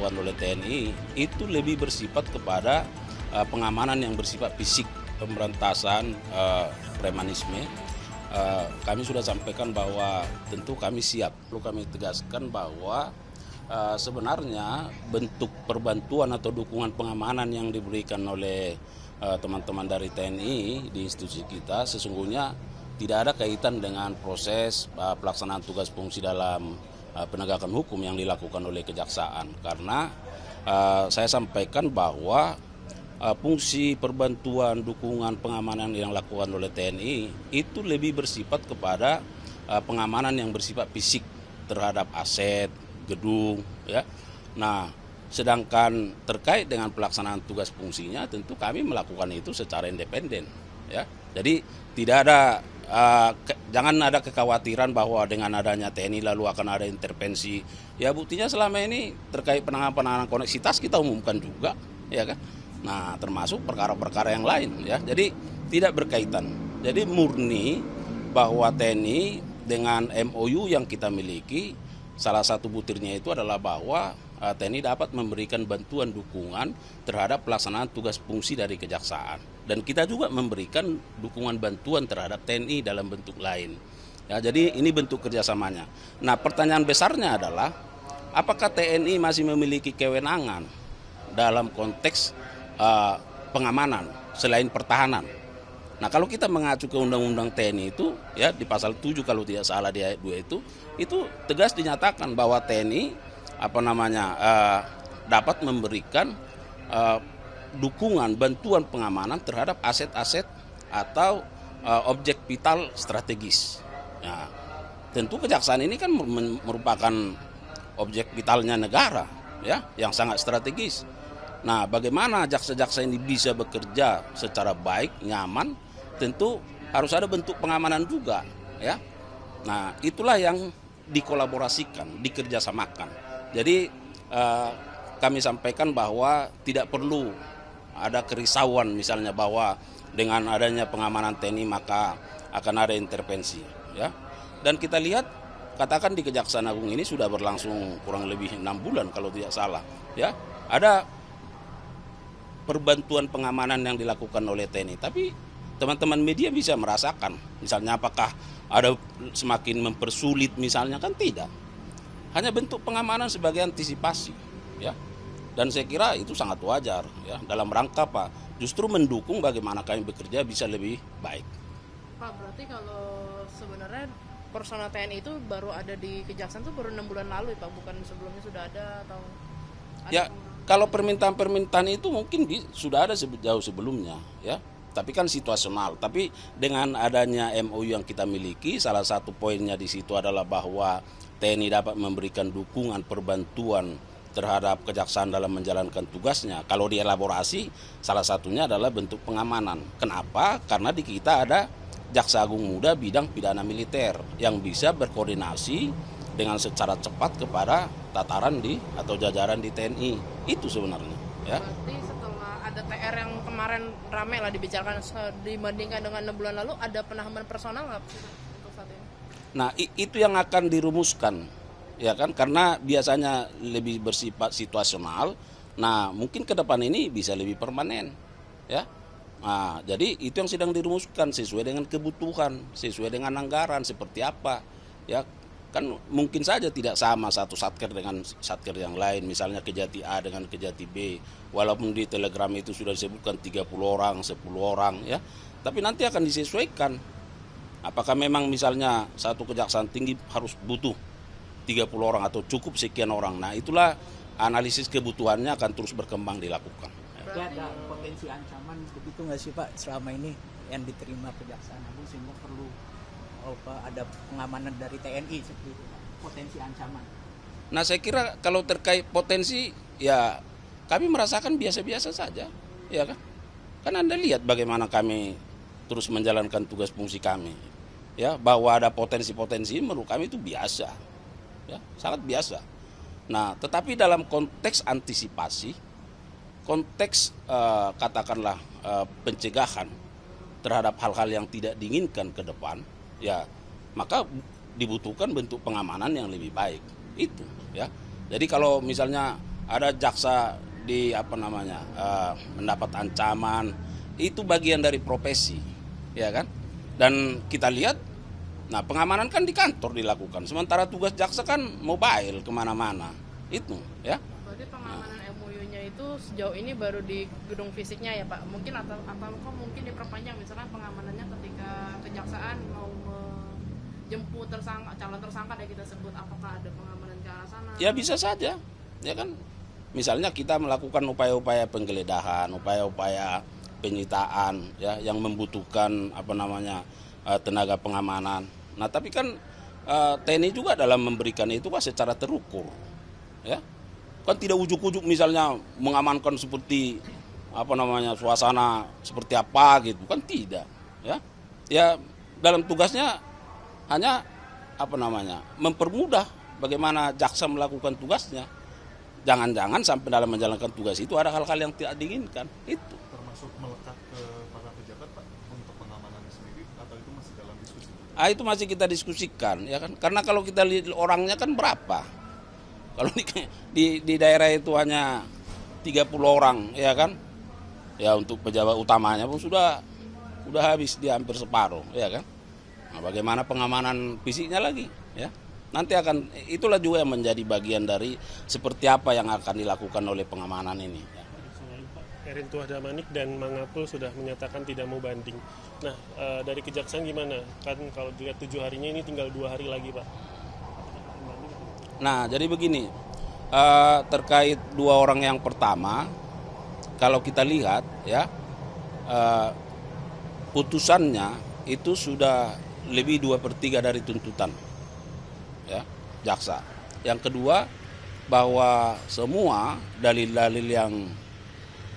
dilakukan oleh TNI itu lebih bersifat kepada pengamanan yang bersifat fisik, pemberantasan premanisme. Kami sudah sampaikan bahwa tentu kami siap. Perlu kami tegaskan bahwa sebenarnya bentuk perbantuan atau dukungan pengamanan yang diberikan oleh teman-teman dari TNI di institusi kita sesungguhnya tidak ada kaitan dengan proses pelaksanaan tugas fungsi dalam penegakan hukum yang dilakukan oleh kejaksaan. Karena saya sampaikan bahwa fungsi perbantuan dukungan pengamanan yang dilakukan oleh TNI itu lebih bersifat kepada pengamanan yang bersifat fisik terhadap aset, gedung, ya. Nah, sedangkan terkait dengan pelaksanaan tugas fungsinya tentu kami melakukan itu secara independen, ya. Jadi tidak ada jangan ada kekhawatiran bahwa dengan adanya TNI lalu akan ada intervensi. Ya buktinya selama ini terkait penanganan koneksitas kita umumkan juga, ya kan. Nah, termasuk perkara-perkara yang lain, ya. Jadi tidak berkaitan. Jadi murni bahwa TNI dengan MOU yang kita miliki, salah satu butirnya itu adalah bahwa TNI dapat memberikan bantuan dukungan terhadap pelaksanaan tugas fungsi dari kejaksaan. Dan kita juga memberikan dukungan bantuan terhadap TNI dalam bentuk lain. Ya, jadi ini bentuk kerjasamanya. Nah, pertanyaan besarnya adalah apakah TNI masih memiliki kewenangan dalam konteks pengamanan selain pertahanan. Nah, kalau kita mengacu ke Undang-Undang TNI itu, ya di pasal 7 kalau tidak salah di ayat 2 itu tegas dinyatakan bahwa TNI dapat memberikan dukungan bantuan pengamanan terhadap aset-aset atau objek vital strategis. Nah, tentu kejaksaan ini kan merupakan objek vitalnya negara, ya, yang sangat strategis. Nah, bagaimana jaksa-jaksa ini bisa bekerja secara baik, nyaman, tentu harus ada bentuk pengamanan juga, ya. Nah, itulah yang dikolaborasikan, dikerjasamakan. Jadi kami sampaikan bahwa tidak perlu ada kerisauan misalnya bahwa dengan adanya pengamanan TNI maka akan ada intervensi, ya. Dan kita lihat, katakan di Kejaksaan Agung ini sudah berlangsung kurang lebih 6 bulan kalau tidak salah, ya. Ada perbantuan pengamanan yang dilakukan oleh TNI, tapi teman-teman media bisa merasakan misalnya apakah ada semakin mempersulit misalnya, kan tidak, hanya bentuk pengamanan sebagai antisipasi, ya. Dan saya kira itu sangat wajar, ya, dalam rangka Pak justru mendukung bagaimana kami bekerja bisa lebih baik. Pak, berarti kalau sebenarnya personal TNI itu baru ada di Kejaksaan itu baru 6 bulan lalu, Pak, bukan sebelumnya sudah ada atau ada? Ya, kalau permintaan-permintaan itu mungkin sudah ada jauh sebelumnya, ya. Tapi kan situasional. Tapi dengan adanya MOU yang kita miliki, salah satu poinnya di situ adalah bahwa TNI dapat memberikan dukungan perbantuan terhadap kejaksaan dalam menjalankan tugasnya. Kalau dielaborasi, salah satunya adalah bentuk pengamanan. Kenapa? Karena di kita ada Jaksa Agung Muda bidang pidana militer yang bisa berkoordinasi dengan secara cepat kepada tataran atau jajaran di TNI. Itu sebenarnya, ya. Berarti setelah ada TR yang kemarin ramai lah dibicarakan dibandingkan dengan 6 bulan lalu, ada penambahan personal nggak untuk saat ini? Nah, itu yang akan dirumuskan, ya kan? Karena biasanya lebih bersifat situasional. Nah, mungkin ke depan ini bisa lebih permanen, ya. Nah, jadi itu yang sedang dirumuskan sesuai dengan kebutuhan, sesuai dengan anggaran seperti apa, ya. Kan mungkin saja tidak sama satu satker dengan satker yang lain, misalnya Kejati A dengan Kejati B, walaupun di telegram itu sudah disebutkan 30 orang, 10 orang, ya. Tapi nanti akan disesuaikan. Apakah memang misalnya satu kejaksaan tinggi harus butuh 30 orang atau cukup sekian orang. Nah, itulah analisis kebutuhannya akan terus berkembang dilakukan. Ada potensi ancaman begitu nggak sih Pak selama ini yang diterima Kejaksaan Agung sehingga perlu ada pengamanan dari TNI seperti itu, potensi ancaman? Nah, saya kira kalau terkait potensi, ya kami merasakan biasa-biasa saja, ya kan? Kan Anda lihat bagaimana kami terus menjalankan tugas fungsi kami, ya, bahwa ada potensi-potensi menurut kami itu biasa, ya, sangat biasa. Nah, tetapi dalam konteks antisipasi, konteks katakanlah pencegahan terhadap hal-hal yang tidak diinginkan ke depan, ya, maka dibutuhkan bentuk pengamanan yang lebih baik itu, ya. Jadi kalau misalnya ada jaksa mendapat ancaman, itu bagian dari profesi, ya kan? Dan kita lihat, nah pengamanan kan di kantor dilakukan, sementara tugas jaksa kan mobile kemana-mana, itu, ya. Berarti pengamanan MOU-nya itu sejauh ini baru di gedung fisiknya ya Pak? Mungkin atau kok mungkin diperpanjang, misalkan pengamanannya ketika kejaksaan mau menjemput calon tersangka ya kita sebut, apakah ada pengamanan ke arah sana? Ya bisa saja, ya kan. Misalnya kita melakukan upaya-upaya penggeledahan, upaya-upaya penyitaan, ya, yang membutuhkan tenaga pengamanan. Nah, tapi kan TNI juga dalam memberikan itu kan secara terukur, ya. Kan tidak ujuk-ujuk misalnya mengamankan seperti suasana seperti apa gitu, kan tidak, ya. Ya dalam tugasnya hanya mempermudah bagaimana jaksa melakukan tugasnya. Jangan-jangan sampai dalam menjalankan tugas itu ada hal-hal yang tidak diinginkan, itu. Termasuk melekat ke para pejabat Pak untuk pengamanannya sendiri, atau itu masih dalam diskusi? Itu masih kita diskusikan, ya kan? Karena kalau kita lihat orangnya kan berapa? Kalau di daerah itu hanya 30 orang, ya kan? Ya untuk pejabat utamanya pun sudah habis, dia hampir separuh, ya kan? Nah, bagaimana pengamanan fisiknya lagi, ya? Nanti itulah juga yang menjadi bagian dari seperti apa yang akan dilakukan oleh pengamanan ini. Erin Tuah Damanik dan Mangapul sudah menyatakan tidak mau banding. Nah, dari kejaksaan gimana? Kan kalau dilihat 7 harinya ini tinggal 2 hari lagi, Pak. Nah, jadi begini, terkait 2 orang yang pertama, kalau kita lihat, ya, putusannya itu sudah lebih 2/3 dari tuntutan, ya, jaksa. Yang kedua, bahwa semua dalil-dalil yang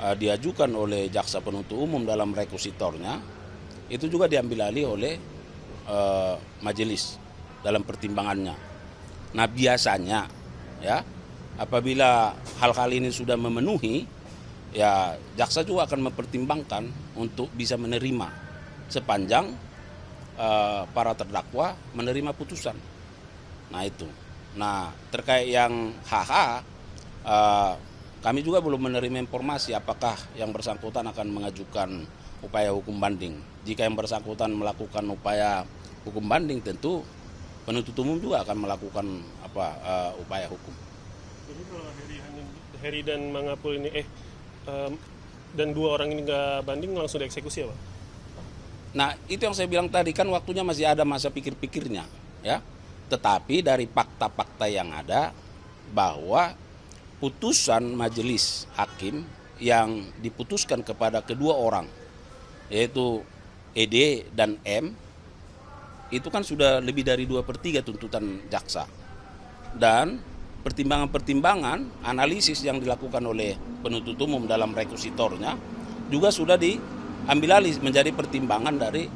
diajukan oleh jaksa penuntut umum dalam rekusitornya itu juga diambil alih oleh majelis dalam pertimbangannya. Nah, biasanya, ya, apabila hal-hal ini sudah memenuhi, ya jaksa juga akan mempertimbangkan untuk bisa menerima sepanjang para terdakwa menerima putusan. Nah, itu. Nah, terkait yang kami juga belum menerima informasi apakah yang bersangkutan akan mengajukan upaya hukum banding. Jika yang bersangkutan melakukan upaya hukum banding, tentu penuntut umum juga akan melakukan upaya hukum. Jadi kalau Heri dan Mangapul ini dan 2 orang ini nggak banding, langsung dieksekusi ya, Pak? Nah, itu yang saya bilang tadi, kan waktunya masih ada masa pikir-pikirnya, ya. Tetapi dari fakta-fakta yang ada, bahwa putusan majelis hakim yang diputuskan kepada kedua orang, yaitu ED dan M, itu kan sudah lebih dari 2/3 tuntutan jaksa. Dan pertimbangan-pertimbangan, analisis yang dilakukan oleh penuntut umum dalam rekusitornya juga sudah diambil alih menjadi pertimbangan dari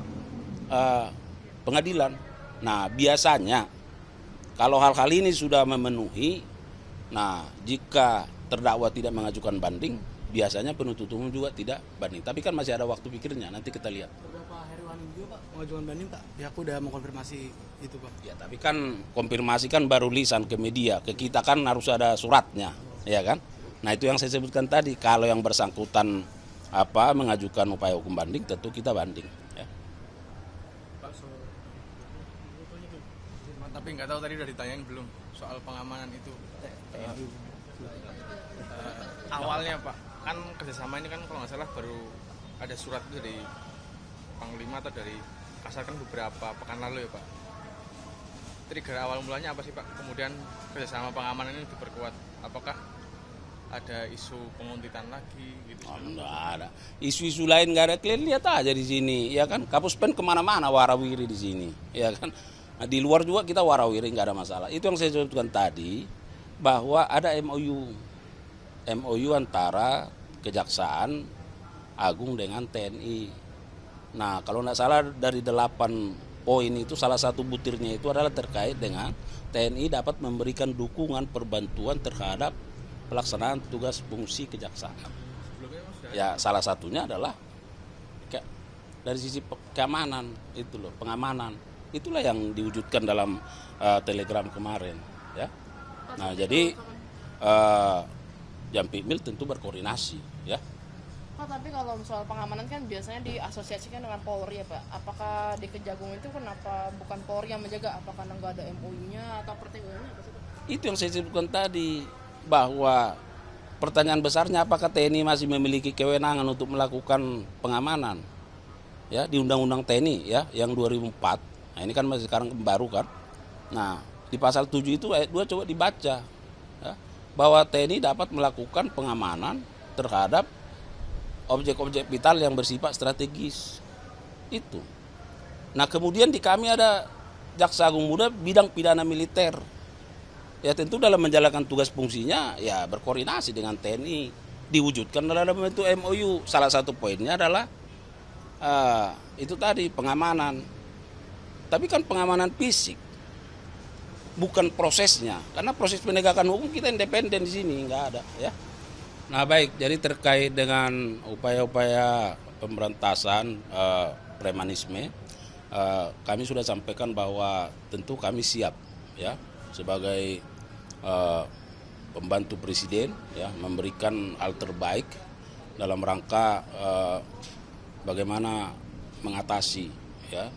pengadilan. Nah, biasanya kalau hal-hal ini sudah memenuhi, nah jika terdakwa tidak mengajukan banding, biasanya penuntut umum juga tidak banding. Tapi kan masih ada waktu pikirnya, nanti kita lihat. Beberapa Heriwan juga Pak mengajukan banding Pak, pihakku udah mengkonfirmasi itu Pak. Ya, tapi kan konfirmasi kan baru lisan ke media, ke kita kan harus ada suratnya, ya kan? Nah, itu yang saya sebutkan tadi, kalau yang bersangkutan mengajukan upaya hukum banding, tentu kita banding, ya. Tapi nggak tahu tadi udah ditanyain belum soal pengamanan itu. Awalnya Pak, kan kerjasama ini kan kalau nggak salah baru ada surat itu dari Panglima atau dari Kasar kan beberapa pekan lalu ya Pak. Trigger awal mulanya apa sih Pak? Kemudian kerjasama pengamanan ini diperkuat. Apakah ada isu penguntitan lagi gitu? Enggak ada. Isu-isu lain nggak ada. Kalian lihat aja di sini, ya kan? Kapus Pen kemana-mana warawiri di sini, ya kan? Nah, di luar juga kita warawiri, nggak ada masalah. Itu yang saya sebutkan tadi, bahwa ada MOU antara Kejaksaan Agung dengan TNI. Nah, kalau nggak salah dari 8 poin itu, salah satu butirnya itu adalah terkait dengan TNI dapat memberikan dukungan perbantuan terhadap pelaksanaan tugas fungsi kejaksaan. Ya, salah satunya adalah dari sisi keamanan itu loh, pengamanan. Itulah yang diwujudkan dalam telegram kemarin, ya. Nah, jadi Jampitmil tentu berkoordinasi, ya. Pak, tapi kalau soal pengamanan kan biasanya diasosiasikan dengan Polri ya Pak. Apakah di Kejagung itu kenapa bukan Polri yang menjaga? Apakah nggak ada MOU-nya atau pertimbangannya apa sih Pak? Itu yang saya sebutkan tadi, bahwa pertanyaan besarnya apakah TNI masih memiliki kewenangan untuk melakukan pengamanan, ya, di Undang-Undang TNI, ya, yang 2004. Nah, ini kan masih sekarang baru kan. Nah, di pasal 7 itu ayat 2 coba dibaca, ya, bahwa TNI dapat melakukan pengamanan terhadap objek-objek vital yang bersifat strategis. Itu. Nah, kemudian di kami ada Jaksa Agung Muda bidang pidana militer. Ya, tentu dalam menjalankan tugas fungsinya ya berkoordinasi dengan TNI, diwujudkan dalam bentuk MOU. Salah satu poinnya adalah itu tadi, pengamanan. Tapi kan pengamanan fisik, bukan prosesnya. Karena proses penegakan hukum kita independen di sini, nggak ada, ya. Nah, baik, jadi terkait dengan upaya-upaya pemberantasan premanisme, kami sudah sampaikan bahwa tentu kami siap, ya, sebagai pembantu presiden, ya, memberikan hal terbaik dalam rangka bagaimana mengatasi, ya,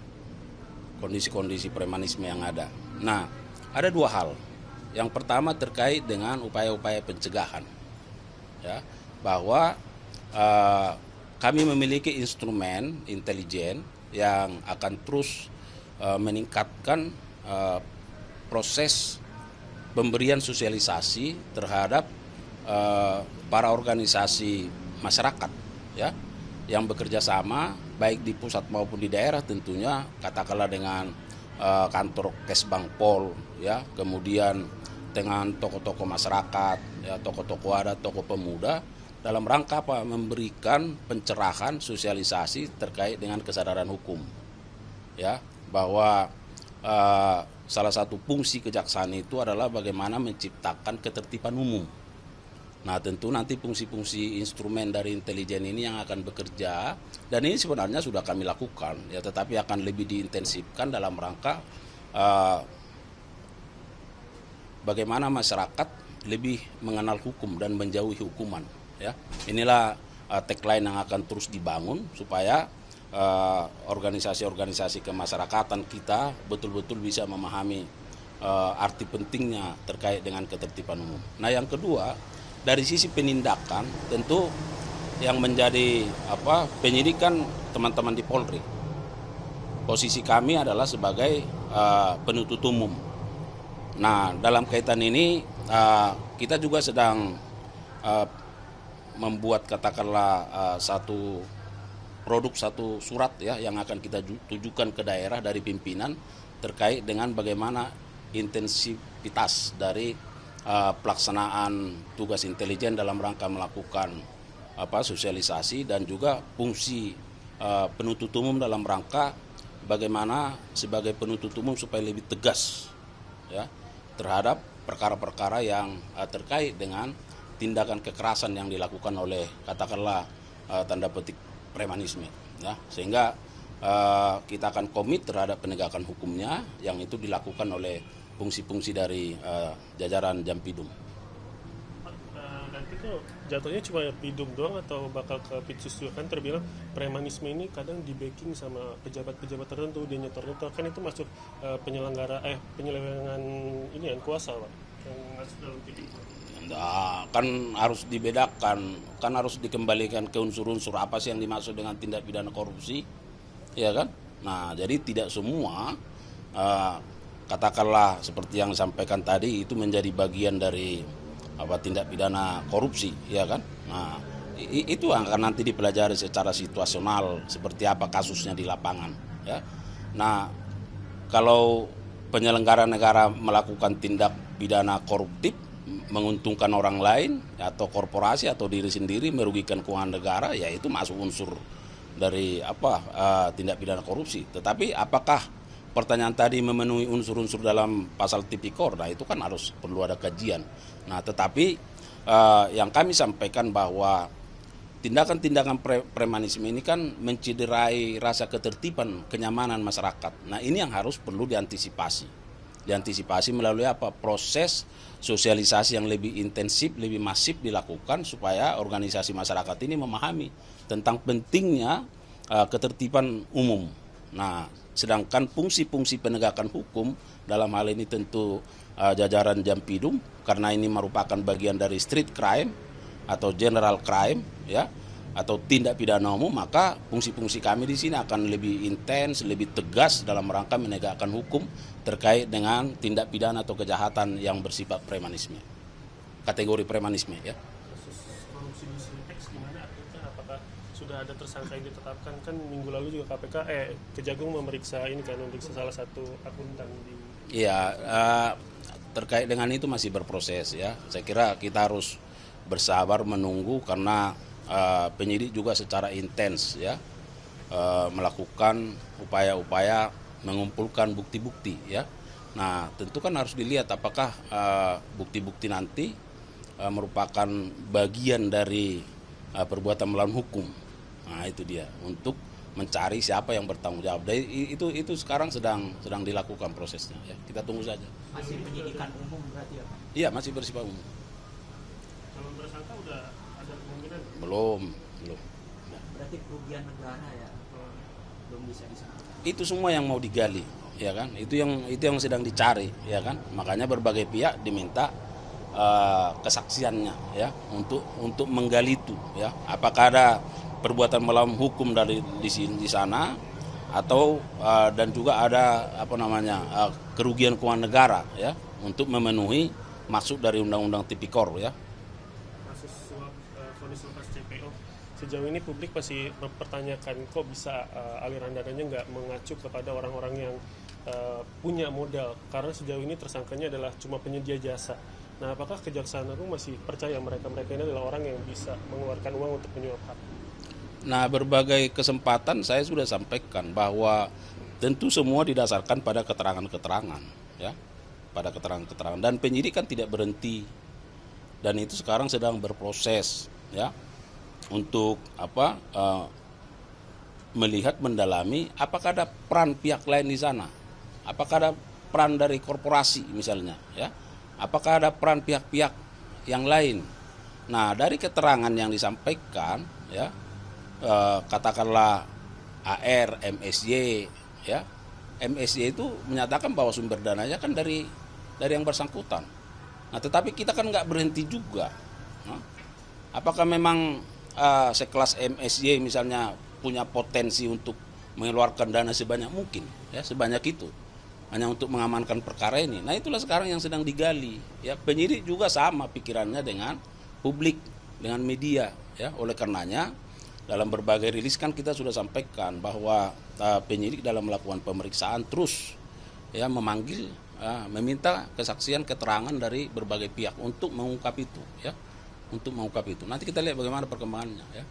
kondisi-kondisi premanisme yang ada. Nah, ada dua hal. Yang pertama terkait dengan upaya-upaya pencegahan, ya, bahwa kami memiliki instrumen intelijen yang akan terus meningkatkan proses pemberian sosialisasi terhadap para organisasi masyarakat, ya, yang bekerja sama baik di pusat maupun di daerah, tentunya katakanlah dengan kantor Kesbang Pol, ya, kemudian dengan tokoh-tokoh masyarakat, ya, tokoh-tokoh adat, tokoh pemuda, dalam rangka apa? Memberikan pencerahan sosialisasi terkait dengan kesadaran hukum, ya, bahwa salah satu fungsi kejaksaan itu adalah bagaimana menciptakan ketertiban umum. Nah, tentu nanti fungsi-fungsi instrumen dari intelijen ini yang akan bekerja, dan ini sebenarnya sudah kami lakukan, ya, tetapi akan lebih diintensifkan dalam rangka bagaimana masyarakat lebih mengenal hukum dan menjauhi hukuman, ya. Inilah tagline yang akan terus dibangun supaya organisasi-organisasi kemasyarakatan kita betul-betul bisa memahami arti pentingnya terkait dengan ketertiban umum. Nah, yang kedua, dari sisi penindakan tentu yang menjadi penyidikan teman-teman di Polri. Posisi kami adalah sebagai penuntut umum. Nah, dalam kaitan ini kita juga sedang membuat katakanlah satu surat, ya, yang akan kita tujukan ke daerah dari pimpinan terkait dengan bagaimana intensivitas dari pelaksanaan tugas intelijen dalam rangka melakukan sosialisasi dan juga fungsi penuntut umum dalam rangka bagaimana sebagai penuntut umum supaya lebih tegas, ya, terhadap perkara-perkara yang terkait dengan tindakan kekerasan yang dilakukan oleh katakanlah tanda petik premanisme, ya, sehingga kita akan komit terhadap penegakan hukumnya yang itu dilakukan oleh fungsi-fungsi dari jajaran Jampidum. Nanti tuh jatuhnya cuma Pidum doang atau bakal ke Pitsus juga? Kan terbilang premanisme ini kadang di backing sama pejabat-pejabat tertentu, dia nyetor-nyetor, kan itu masuk penyelewengan ini kan kuasa, Pak, yang masuk dalam Pidum. Nah, kan harus dibedakan, kan harus dikembalikan ke unsur-unsur apa sih yang dimaksud dengan tindak pidana korupsi, ya kan? Nah, jadi tidak semua katakanlah seperti yang disampaikan tadi itu menjadi bagian dari tindak pidana korupsi, ya kan? Nah, itu akan nanti dipelajari secara situasional seperti apa kasusnya di lapangan, ya. Nah, kalau penyelenggara negara melakukan tindak pidana koruptif menguntungkan orang lain atau korporasi atau diri sendiri merugikan keuangan negara, ya itu masuk unsur dari tindak pidana korupsi. Tetapi apakah pertanyaan tadi memenuhi unsur-unsur dalam pasal tipikor? Nah, itu kan harus perlu ada kajian. Nah, tetapi yang kami sampaikan bahwa tindakan-tindakan premanisme ini kan mencederai rasa ketertiban, kenyamanan masyarakat. Nah, ini yang harus perlu diantisipasi. diantisipasi melalui apa? Proses sosialisasi yang lebih intensif, lebih masif dilakukan supaya organisasi masyarakat ini memahami tentang pentingnya ketertiban umum. Nah, sedangkan fungsi-fungsi penegakan hukum dalam hal ini tentu jajaran Jampidum, karena ini merupakan bagian dari street crime atau general crime, ya, atau tindak pidana umum, maka fungsi-fungsi kami di sini akan lebih intens, lebih tegas dalam rangka menegakkan hukum terkait dengan tindak pidana atau kejahatan yang bersifat premanisme, kategori premanisme, ya. Kasus korupsi di Sintex gimana artinya? Apakah sudah ada tersangka yang ditetapkan? Kan minggu lalu juga KPK Kejagung memeriksa salah satu akuntan di. Iya, terkait dengan itu masih berproses, ya. Saya kira kita harus bersabar menunggu karena penyidik juga secara intens, ya, melakukan upaya-upaya mengumpulkan bukti-bukti, ya. Nah, tentu kan harus dilihat apakah bukti-bukti nanti merupakan bagian dari perbuatan melawan hukum. Nah, itu dia, untuk mencari siapa yang bertanggung jawab. Itu sekarang sedang dilakukan prosesnya, ya. Kita tunggu saja. Masih penyidikan umum berarti ya Pak? Iya, masih bersifat umum. Calon tersangka udah ada kemungkinan? Belum. Berarti kerugian negara ya belum bisa disangka. Itu semua yang mau digali, ya kan? Itu yang sedang dicari, ya kan? Makanya berbagai pihak diminta kesaksiannya, ya, untuk menggali itu, ya. Apakah ada perbuatan melawan hukum di sana, atau dan juga ada kerugian keuangan negara, ya, untuk memenuhi maksud dari Undang-Undang Tipikor, ya. Kasus suap vonis lepas CPO, sejauh ini publik masih mempertanyakan kok bisa aliran dananya nggak mengacu kepada orang-orang yang punya modal, karena sejauh ini tersangkanya adalah cuma penyedia jasa. Nah, apakah Kejaksaan Agung masih percaya mereka ini adalah orang yang bisa mengeluarkan uang untuk menyuap hak? Nah, berbagai kesempatan saya sudah sampaikan bahwa tentu semua didasarkan pada keterangan-keterangan, ya, pada keterangan-keterangan, dan penyidik kan tidak berhenti, dan itu sekarang sedang berproses, ya, untuk melihat, mendalami apakah ada peran pihak lain di sana, apakah ada peran dari korporasi misalnya, ya, apakah ada peran pihak-pihak yang lain. Nah, dari keterangan yang disampaikan, ya, katakanlah AR, MSY, ya, MSY itu menyatakan bahwa sumber dananya kan dari yang bersangkutan. Nah, tetapi kita kan nggak berhenti juga. Nah, apakah memang sekelas MSY misalnya punya potensi untuk mengeluarkan dana sebanyak mungkin, ya, sebanyak itu hanya untuk mengamankan perkara ini? Nah, itulah sekarang yang sedang digali, ya. Penyidik juga sama pikirannya dengan publik, dengan media, ya. Oleh karenanya dalam berbagai rilis kan kita sudah sampaikan bahwa penyidik dalam melakukan pemeriksaan terus, ya, memanggil, meminta kesaksian, keterangan dari berbagai pihak untuk mengungkap itu, ya, untuk mengungkap itu. Nanti kita lihat bagaimana perkembangannya, ya.